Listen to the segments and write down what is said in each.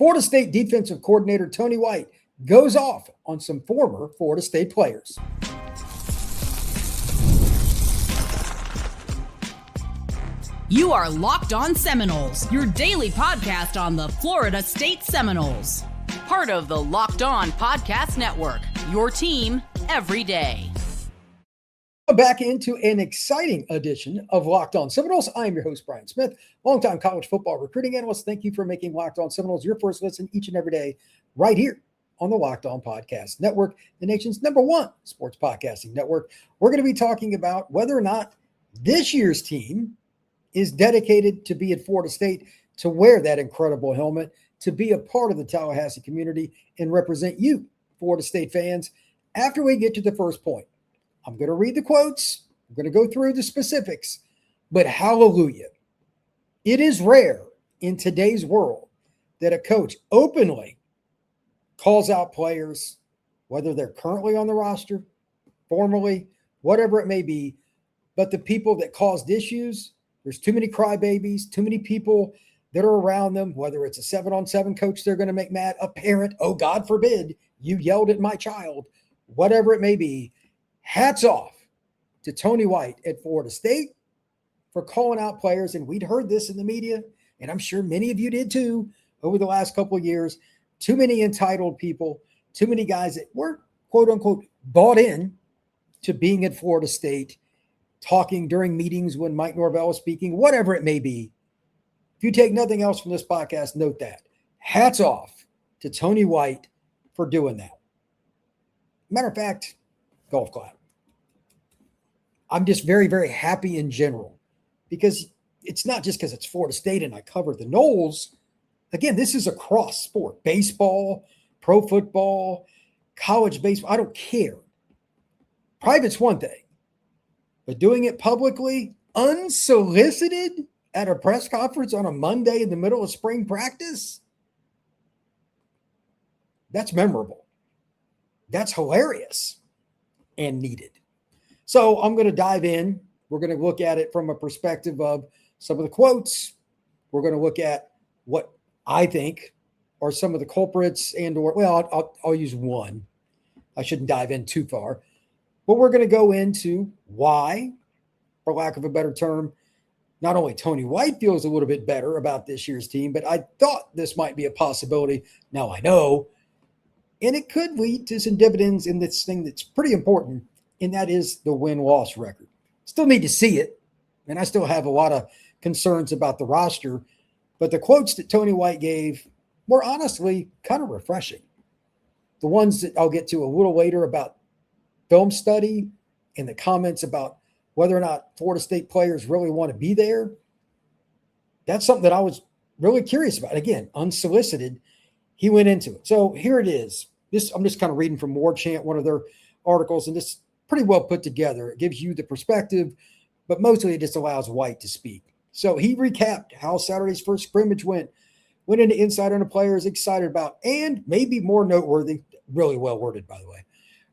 Florida State defensive coordinator Tony White goes off on some former Florida State players. You are Locked On Seminoles, your daily podcast on the Florida State Seminoles. Part of the Locked On Podcast Network, your team every day. Back into an exciting edition of Locked On Seminoles. I am your host, Brian Smith, longtime college football recruiting analyst. Thank you for making Locked On Seminoles your first listen each and every day right here on the Locked On Podcast Network, the nation's #1 sports podcasting network. We're going to be talking about whether or not this year's team is dedicated to be at Florida State, to wear that incredible helmet, to be a part of the Tallahassee community and represent you, Florida State fans. After we get to the first point, I'm going to read the quotes. I'm going to go through the specifics, but hallelujah. It is rare in today's world that a coach openly calls out players, whether they're currently on the roster, formerly, whatever it may be, but the people that caused issues, there's too many crybabies, too many people that are around them, whether it's a 7-on-7 coach they're going to make mad, a parent, oh, God forbid, you yelled at my child, whatever it may be. Hats off to Tony White at Florida State for calling out players. And we'd heard this in the media, and I'm sure many of you did too, over the last couple of years. Too many entitled people, too many guys that were, quote unquote, bought in to being at Florida State, talking during meetings when Mike Norvell was speaking, whatever it may be. If you take nothing else from this podcast, note that. Hats off to Tony White for doing that. Matter of fact, golf clap. I'm just very, very happy in general, because it's not just because it's Florida State and I covered the Noles. Again, this is across sport, baseball, pro football, college baseball. I don't care. Private's one thing. But doing it publicly, unsolicited at a press conference on a Monday in the middle of spring practice, that's memorable. That's hilarious and needed. So I'm going to dive in. We're going to look at it from a perspective of some of the quotes. We're going to look at what I think are some of the culprits I'll use one. I shouldn't dive in too far. But we're going to go into why, for lack of a better term, not only Tony White feels a little bit better about this year's team, but I thought this might be a possibility. Now I know. And it could lead to some dividends in this thing that's pretty important, and that is the win-loss record. Still need to see it, and I still have a lot of concerns about the roster, but the quotes that Tony White gave were honestly kind of refreshing. The ones that I'll get to a little later about film study and the comments about whether or not Florida State players really want to be there, that's something that I was really curious about. Again, unsolicited, he went into it. So here it is. I'm just kind of reading from War Chant, one of their articles, and this pretty well put together. It gives you the perspective, but mostly it just allows White to speak. So he recapped how Saturday's first scrimmage went into insight on the players excited about, and maybe more noteworthy, really well worded, by the way,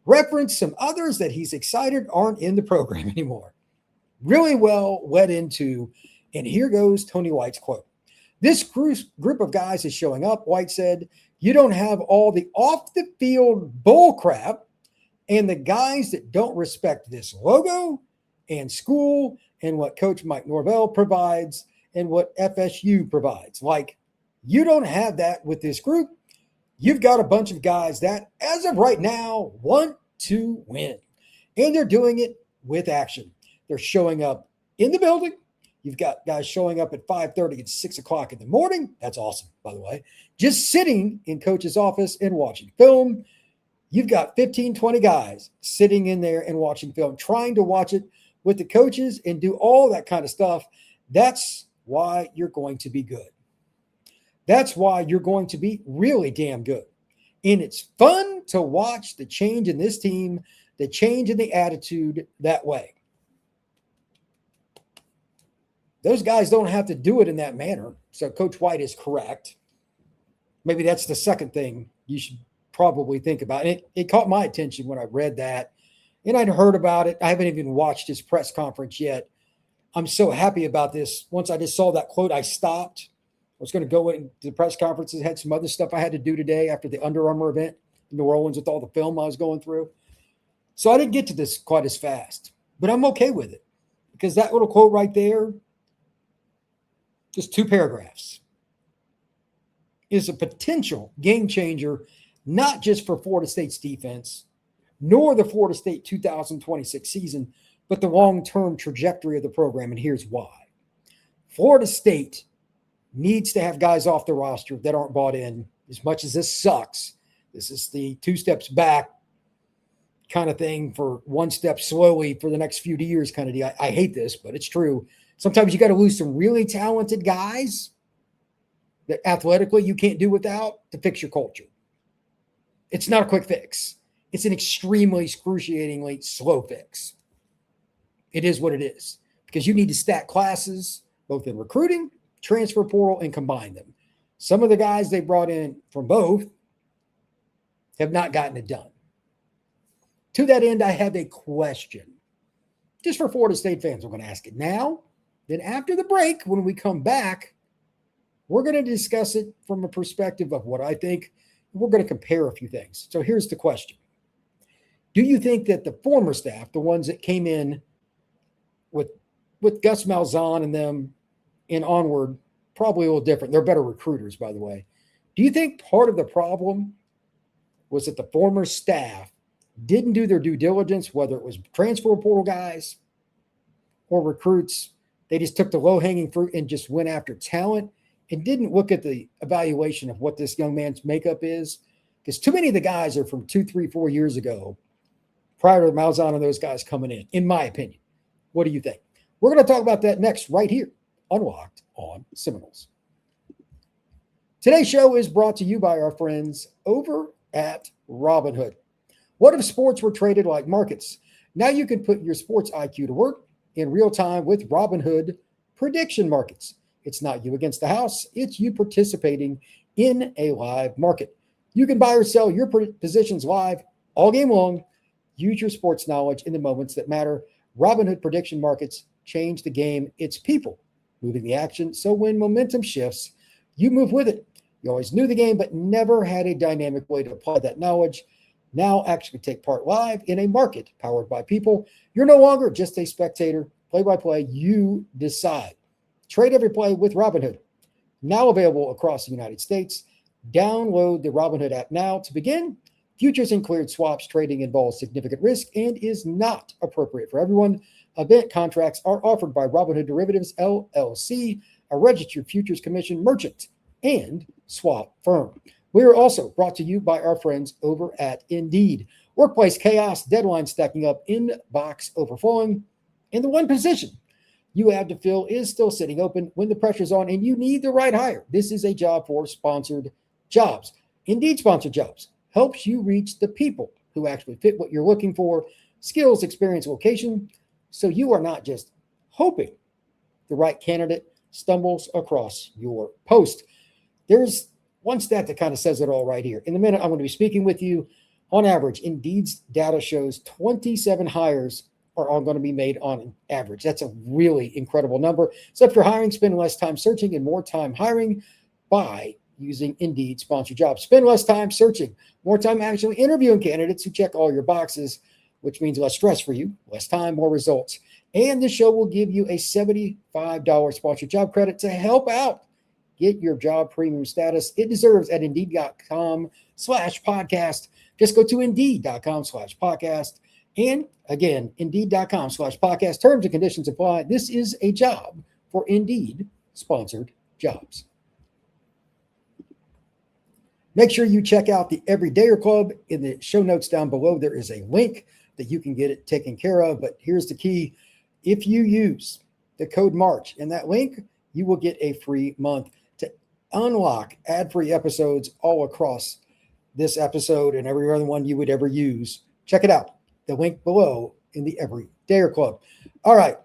reference some others that he's excited aren't in the program anymore. Really well led into, and here goes Tony White's quote. This group of guys is showing up, White said. You don't have all the off-the-field bull crap and the guys that don't respect this logo and school and what Coach Mike Norvell provides and what FSU provides. Like, you don't have that with this group. You've got a bunch of guys that, as of right now, want to win. And they're doing it with action. They're showing up in the building. You've got guys showing up at 5:30 and 6 o'clock in the morning. That's awesome, by the way. Just sitting in coach's office and watching film. You've got 15, 20 guys sitting in there and watching film, trying to watch it with the coaches and do all that kind of stuff. That's why you're going to be good. That's why you're going to be really damn good. And it's fun to watch the change in this team, the change in the attitude that way. Those guys don't have to do it in that manner. So Coach White is correct. Maybe that's the second thing you should probably think about. And it caught my attention when I read that. And I'd heard about it. I haven't even watched his press conference yet. I'm so happy about this. Once I just saw that quote, I stopped. was going to go into the press conferences, had some other stuff I had to do today after the Under Armour event in New Orleans with all the film I was going through. So I didn't get to this quite as fast, but I'm okay with it because that little quote right there, just 2 paragraphs, is a potential game changer, not just for Florida State's defense, nor the Florida State 2026 season, but the long-term trajectory of the program. And here's why. Florida State needs to have guys off the roster that aren't bought in. As much as this sucks, this is the 2 steps back kind of thing for 1 step slowly for the next few years kind of deal. I hate this, but it's true. Sometimes you got to lose some really talented guys that athletically you can't do without to fix your culture. It's not a quick fix. It's an extremely excruciatingly slow fix. It is what it is because you need to stack classes both in recruiting, transfer portal, and combine them. Some of the guys they brought in from both have not gotten it done. To that end, I have a question just for Florida State fans. I'm going to ask it now. Then after the break, when we come back, we're going to discuss it from a perspective of what I think. We're going to compare a few things. So here's the question. Do you think that the former staff, the ones that came in with Gus Malzahn and them and onward, probably a little different. They're better recruiters, by the way. Do you think part of the problem was that the former staff didn't do their due diligence, whether it was transfer portal guys or recruits? They just took the low-hanging fruit and just went after talent and didn't look at the evaluation of what this young man's makeup is. Because too many of the guys are from 2, 3, 4 years ago, prior to Malzahn and those guys coming in my opinion. What do you think? We're going to talk about that next right here on Locked on Seminoles. Today's show is brought to you by our friends over at Robinhood. What if sports were traded like markets? Now you can put your sports IQ to work in real time with Robinhood prediction markets. It's not you against the house. It's you participating in a live market. You can buy or sell your positions live all game long. Use your sports knowledge in the moments that matter. Robinhood prediction markets change the game. It's people moving the action. So when momentum shifts, you move with it. You always knew the game, but never had a dynamic way to apply that knowledge. Now actually take part live in a market powered by people. You're no longer just a spectator. Play-by-play, you decide. Trade every play with Robinhood. Now available across the United States. Download the Robinhood app now to begin. Futures and cleared swaps trading involves significant risk and is not appropriate for everyone. Event contracts are offered by Robinhood Derivatives, LLC, a registered futures commission merchant and swap firm. We are also brought to you by our friends over at Indeed. Workplace chaos, deadline stacking up, inbox overflowing, and the one position you have to fill is still sitting open when the pressure's on and you need the right hire. This is a job for sponsored jobs. Indeed sponsored jobs helps you reach the people who actually fit what you're looking for, skills, experience, location, so you are not just hoping the right candidate stumbles across your post. There's one stat that kind of says it all right here. In a minute, I'm going to be speaking with you. On average, Indeed's data shows 27 hires are all going to be made on average. That's a really incredible number. So if you're hiring, spend less time searching and more time hiring by using Indeed sponsored jobs. Spend less time searching, more time actually interviewing candidates who check all your boxes, which means less stress for you, less time, more results. And this show will give you a $75 sponsored job credit to help out get your job premium status it deserves at Indeed.com/podcast. Just go to Indeed.com/podcast. And again, Indeed.com/podcast. Terms and conditions apply. This is a job for Indeed sponsored jobs. Make sure you check out the Everydayer Club. In the show notes down below, there is a link that you can get it taken care of. But here's the key. If you use the code MARCH in that link, you will get a free month to unlock ad-free episodes all across this episode and every other one you would ever use. Check it out. The link below in the Everydayer Club. All right.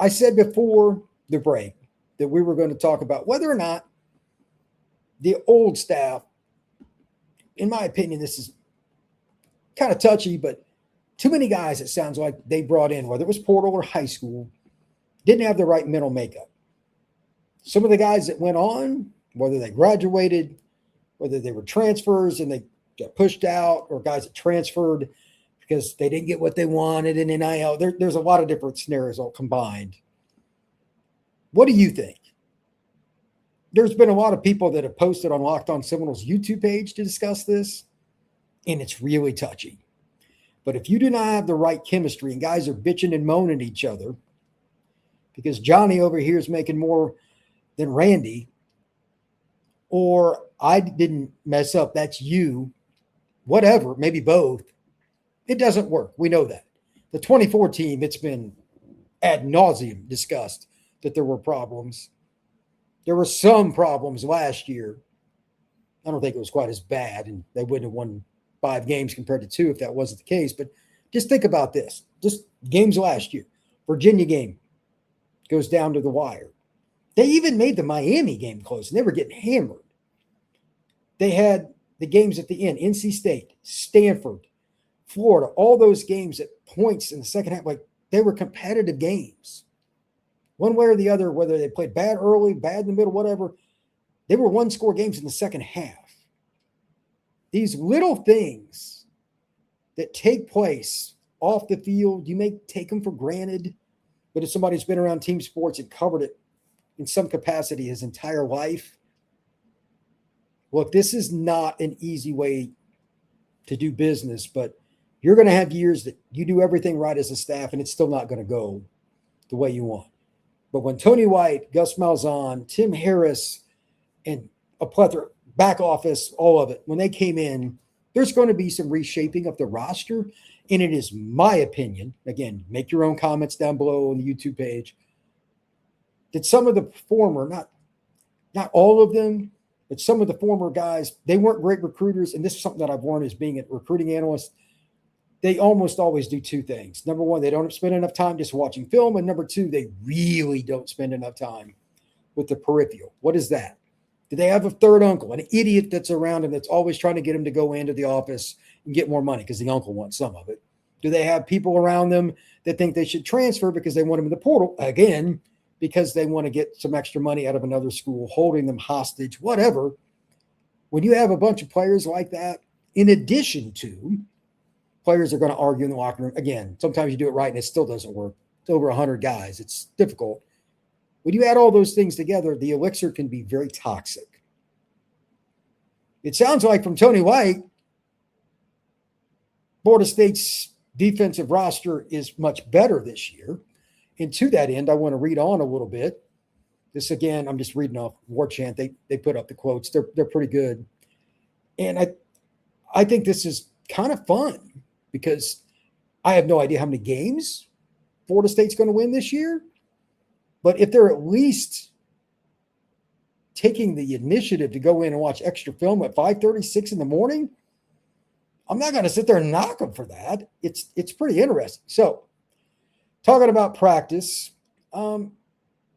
I said before the break that we were going to talk about whether or not the old staff, in my opinion, this is kind of touchy, but too many guys, it sounds like they brought in, whether it was portal or high school, didn't have the right mental makeup. Some of the guys that went on, whether they graduated, whether they were transfers and they got pushed out, or guys that transferred because they didn't get what they wanted in NIL. There's a lot of different scenarios all combined. What do you think? There's been a lot of people that have posted on Locked On Seminoles YouTube page to discuss this, and it's really touchy. But if you do not have the right chemistry and guys are bitching and moaning at each other because Johnny over here is making more than Randy, or I didn't mess up, that's you, whatever, maybe both, it doesn't work. We know that. The 24 team, it's been ad nauseum discussed that there were problems. There were some problems last year. I don't think it was quite as bad, and they wouldn't have won 5 games compared to 2 if that wasn't the case. But just think about this. Just games last year. Virginia game goes down to the wire. They even made the Miami game close, and they were getting hammered. They had the games at the end, NC State, Stanford, Florida, all those games at points in the second half, like they were competitive games. One way or the other, whether they played bad early, bad in the middle, whatever, they were one-score games in the second half. These little things that take place off the field, you may take them for granted, but if somebody's been around team sports and covered it in some capacity his entire life, look, this is not an easy way to do business, but you're going to have years that you do everything right as a staff, and it's still not going to go the way you want. But when Tony White, Gus Malzahn, Tim Harris, and a plethora, back office, all of it, when they came in, there's going to be some reshaping of the roster. And it is my opinion, again, make your own comments down below on the YouTube page, that some of the former, not all of them, but some of the former guys, they weren't great recruiters. And this is something that I've learned as being a recruiting analyst. They almost always do 2 things. Number one, they don't spend enough time just watching film. And number 2, they really don't spend enough time with the peripheral. What is that? Do they have a third uncle, an idiot that's around them that's always trying to get him to go into the office and get more money because the uncle wants some of it? Do they have people around them that think they should transfer because they want them in the portal? Again, because they want to get some extra money out of another school, holding them hostage, whatever. When you have a bunch of players like that, in addition to players are going to argue in the locker room. Again, sometimes you do it right and it still doesn't work. It's over 100 guys. It's difficult. When you add all those things together, the elixir can be very toxic. It sounds like from Tony White, Florida State's defensive roster is much better this year. And to that end, I want to read on a little bit. This, again, I'm just reading off War Chant. They put up the quotes. They're pretty good. And I think this is kind of fun because I have no idea how many games Florida State's going to win this year. But if they're at least taking the initiative to go in and watch extra film at 5:30, 6 in the morning, I'm not going to sit there and knock them for that. It's pretty interesting. So, talking about practice,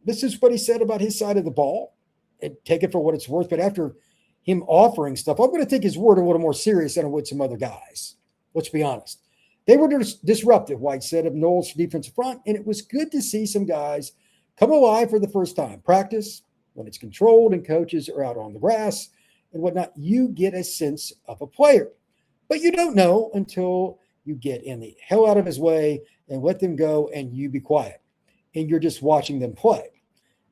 this is what he said about his side of the ball. And take it for what it's worth. But after him offering stuff, I'm going to take his word a little more serious than I would some other guys. Let's be honest. They were disruptive, White said, of Noles' defensive front, and it was good to see some guys come alive for the first time. Practice, when it's controlled and coaches are out on the grass and whatnot, you get a sense of a player. But you don't know until you get in the hell out of his way and let them go and you be quiet. And you're just watching them play.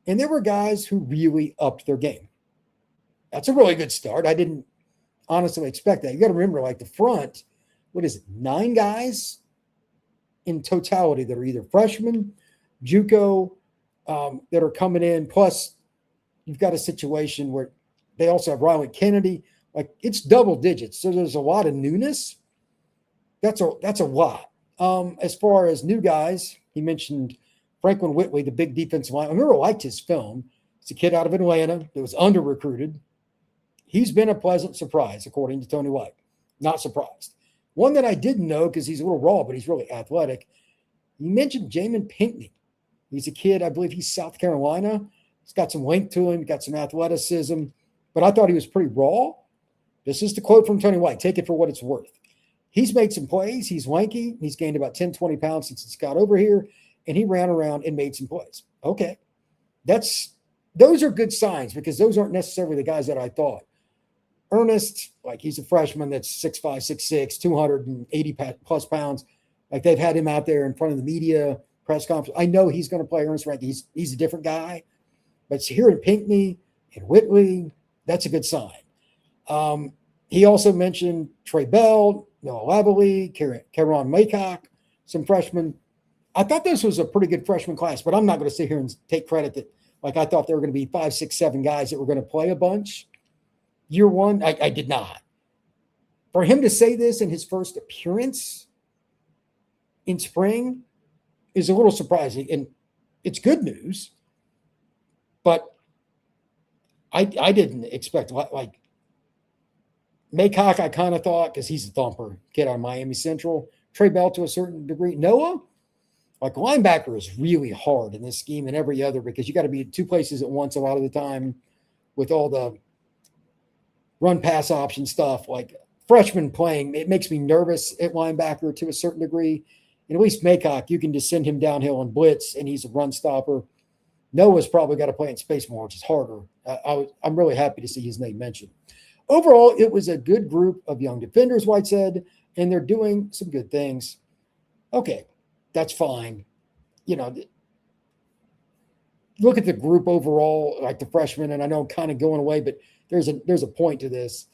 And there were guys who really upped their game. That's a really good start. I didn't honestly expect that. You got to remember, like the front, 9 guys in totality that are either freshmen, JUCO, that are coming in. Plus, you've got a situation where they also have Riley Kennedy. Like, it's double digits. So there's a lot of newness. That's a lot. As far as new guys, he mentioned Franklin Whitley, the big defensive line. I never liked his film. He's a kid out of Atlanta that was under-recruited. He's been a pleasant surprise, according to Tony White. Not surprised. One that I didn't know because he's a little raw, but he's really athletic. He mentioned Jaemin Pinckney. He's a kid, I believe he's South Carolina. He's got some length to him, got some athleticism, but I thought he was pretty raw. This is the quote from Tony White. Take it for what it's worth. He's made some plays. He's lanky. He's gained about 10, 20 pounds since he's got over here, and he ran around and made some plays. Okay. That's those are good signs because those aren't necessarily the guys that I thought. Earnest, like he's a freshman that's 6'5", 6'6", 280 plus pounds. Like they've had him out there in front of the media, press conference. I know he's going to play Earnest Rankins. He's a different guy. But here in Pinckney and Whitley, that's a good sign. He also mentioned Trey Bell, Noah Lavalley, Karon Maycock, some freshmen. I thought this was a pretty good freshman class, but I'm not going to sit here and take credit that, like, I thought there were going to be 5, 6, 7 guys that were going to play a bunch. Year one, I did not. For him to say this in his first appearance in spring is a little surprising, and it's good news, but I didn't expect, like, Maycock, I kind of thought, because he's a thumper kid on Miami Central. Trey Bell to a certain degree. Noah, like, linebacker is really hard in this scheme and every other because you got to be in two places at once a lot of the time with all the run pass option stuff. Like, freshman playing, it makes me nervous at linebacker to a certain degree. And at least Maycock, you can just send him downhill and blitz, and he's a run stopper. Noah's probably got to play in space more, which is harder. I'm really happy to see his name mentioned. Overall, it was a good group of young defenders, White said, and they're doing some good things. Okay, that's fine. You know, look at the group overall, like the freshmen, and I know I'm kind of going away, but there's a point to this.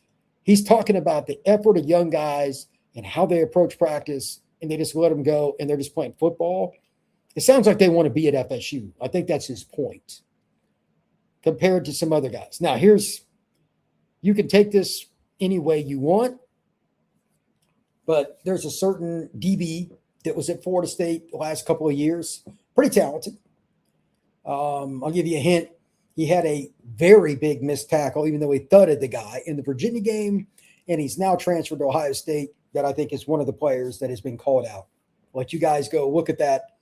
He's talking about the effort of young guys and how they approach practice, and they just let them go, and they're just playing football. It sounds like they want to be at FSU. I think that's his point compared to some other guys. Now, you can take this any way you want, but there's a certain DB that was at Florida State the last couple of years, pretty talented. I'll give you a hint. He had a very big missed tackle, even though he thudded the guy in the Virginia game, and he's now transferred to Ohio State. That I think is one of the players that has been called out. I'll let you guys go look at that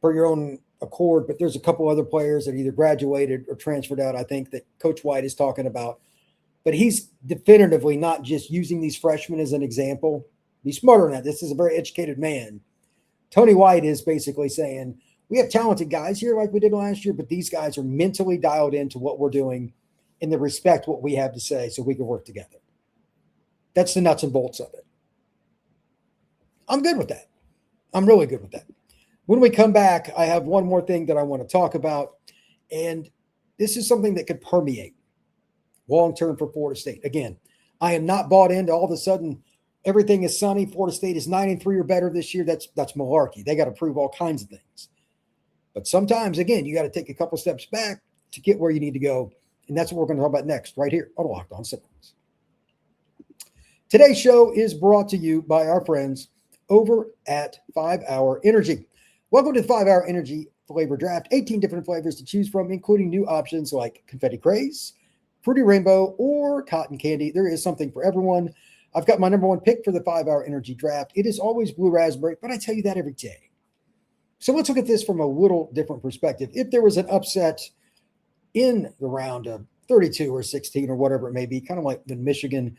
for your own accord, but there's a couple other players that either graduated or transferred out, I think, that Coach White is talking about. But he's definitively not just using these freshmen as an example. Be smarter than that. This is a very educated man. Tony White is basically saying, we have talented guys here like we did last year, but these guys are mentally dialed into what we're doing and they respect what we have to say so we can work together. That's the nuts and bolts of it. I'm good with that. I'm really good with that. When we come back, I have one more thing that I want to talk about, and this is something that could permeate long-term for Florida State. Again, I am not bought into all of a sudden everything is sunny. Florida State is 9-3 or better this year. That's malarkey. They got to prove all kinds of things. But sometimes, again, you got to take a couple steps back to get where you need to go, and that's what we're going to talk about next right here on Locked On Seminoles. Today's show is brought to you by our friends over at 5 Hour Energy. Welcome to the 5 Hour Energy Flavor Draft. 18 different flavors to choose from, including new options like Confetti Craze, Fruity Rainbow, or Cotton Candy. There is something for everyone. I've got my number one pick for the 5 Hour Energy Draft. It is always Blue Raspberry, but I tell you that every day. So let's look at this from a little different perspective. If there was an upset in the round of 32 or 16 or whatever it may be, kind of like when Michigan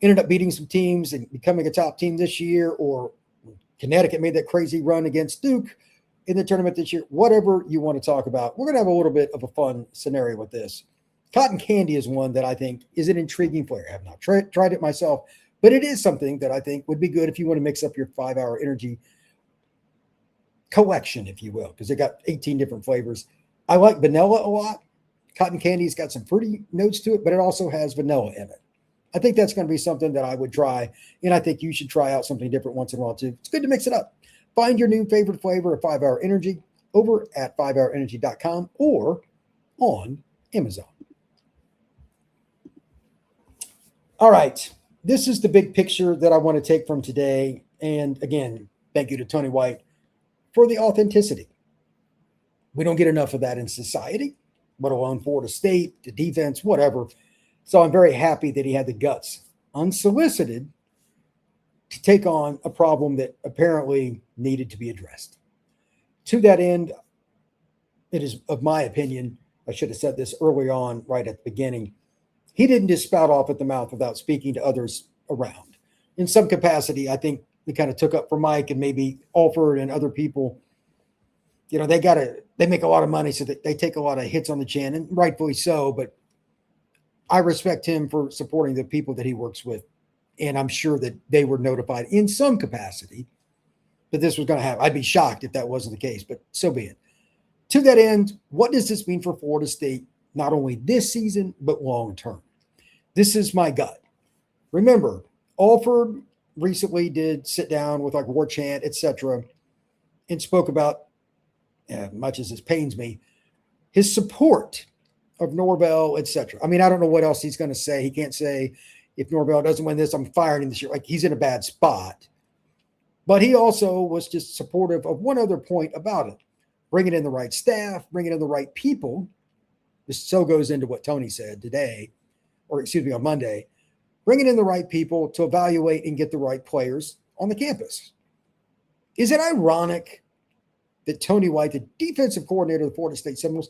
ended up beating some teams and becoming a top team this year, or Connecticut made that crazy run against Duke in the tournament this year, whatever you want to talk about, we're going to have a little bit of a fun scenario with this. Cotton candy is one that I think is an intriguing flavor. I have not tried it myself, but it is something that I think would be good if you want to mix up your 5 Hour Energy collection, if you will, because they got 18 different flavors. I like vanilla a lot. Cotton candy's got some fruity notes to it, but it also has vanilla in it. I think that's going to be something that I would try, and I think you should try out something different once in a while too. It's good to mix it up. Find your new favorite flavor of 5 Hour Energy over at 5hourenergy.com or on Amazon. All right, this is the big picture that I want to take from today. And again, thank you to Tony White for the authenticity. We don't get enough of that in society, let alone Florida State, the defense, whatever. So I'm very happy that he had the guts, unsolicited, to take on a problem that apparently needed to be addressed. To that end, it is, of my opinion, I should have said this early on, right at the beginning, he didn't just spout off at the mouth without speaking to others around. In some capacity, I think he kind of took up for Mike and maybe Alford and other people they make a lot of money, so they take a lot of hits on the chin, and rightfully so. But I respect him for supporting the people that he works with. And I'm sure that they were notified in some capacity that this was going to happen. I'd be shocked if that wasn't the case, but so be it. To that end, what does this mean for Florida State, not only this season, but long term? This is my gut. Remember, Alford recently did sit down with like War Chant, etc., and spoke about, much as this pains me, his support of Norvell, etc. I mean, I don't know what else he's going to say. He can't say, if Norvell doesn't win this, I'm firing him this year. Like, he's in a bad spot. But he also was just supportive of one other point about it. Bringing in the right staff, bringing in the right people. This so goes into what Tony said today, on Monday. Bringing in the right people to evaluate and get the right players on the campus. Is it ironic that Tony White, the defensive coordinator of the Florida State Seminoles,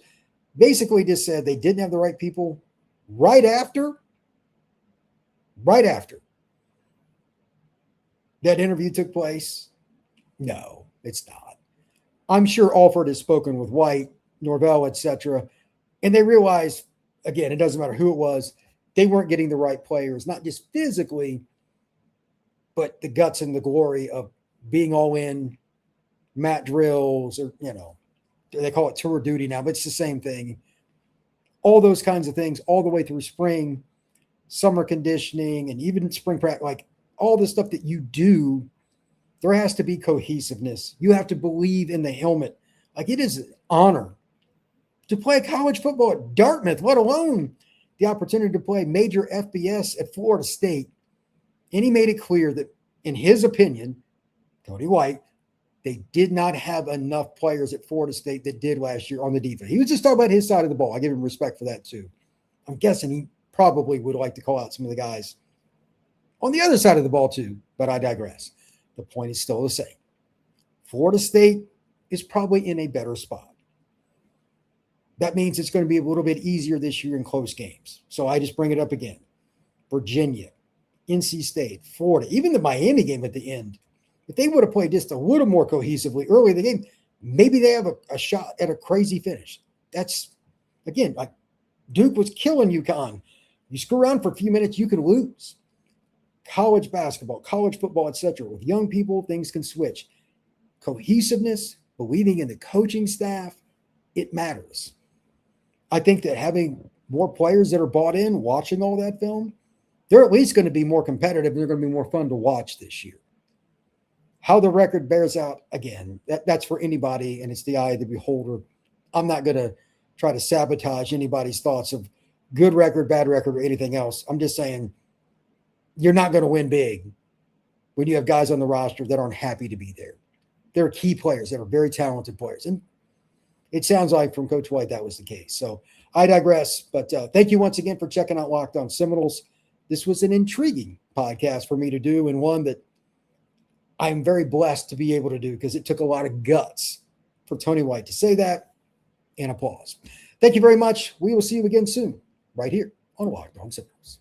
basically just said they didn't have the right people right after that interview took place? No, it's not. I'm sure Alford has spoken with White, Norvell, etc., and they realized, again, it doesn't matter who it was, they weren't getting the right players, not just physically, but the guts and the glory of being all in, mat drills, or, they call it tour duty now, but it's the same thing. All those kinds of things all the way through spring, summer conditioning, and even spring practice, like all the stuff that you do, there has to be cohesiveness. You have to believe in the helmet. Like, it is an honor to play college football at Dartmouth, let alone the opportunity to play major FBS at Florida State. And he made it clear that, in his opinion, Tony White, they did not have enough players at Florida State that did last year on the defense. He was just talking about his side of the ball. I give him respect for that too. I'm guessing he probably would like to call out some of the guys on the other side of the ball too, but I digress. The point is still the same. Florida State is probably in a better spot. That means it's going to be a little bit easier this year in close games. So I just bring it up again. Virginia, NC State, Florida, even the Miami game at the end. If they would have played just a little more cohesively early in the game, maybe they have a shot at a crazy finish. That's, again, like Duke was killing UConn. You screw around for a few minutes, you can lose. College basketball, college football, etc. With young people, things can switch. Cohesiveness, believing in the coaching staff, it matters. I think that having more players that are bought in, watching all that film, they're at least going to be more competitive and they're going to be more fun to watch this year. How the record bears out, again, that's for anybody, and it's the eye of the beholder. I'm not going to try to sabotage anybody's thoughts of good record, bad record, or anything else. I'm just saying you're not going to win big when you have guys on the roster that aren't happy to be there. They're key players. They're very talented players. And it sounds like from Coach White that was the case. So I digress. But thank you once again for checking out Locked On Seminoles. This was an intriguing podcast for me to do, and one that I'm very blessed to be able to do, because it took a lot of guts for Tony White to say that, and applause. Thank you very much. We will see you again soon, right here on Locked On Seminoles.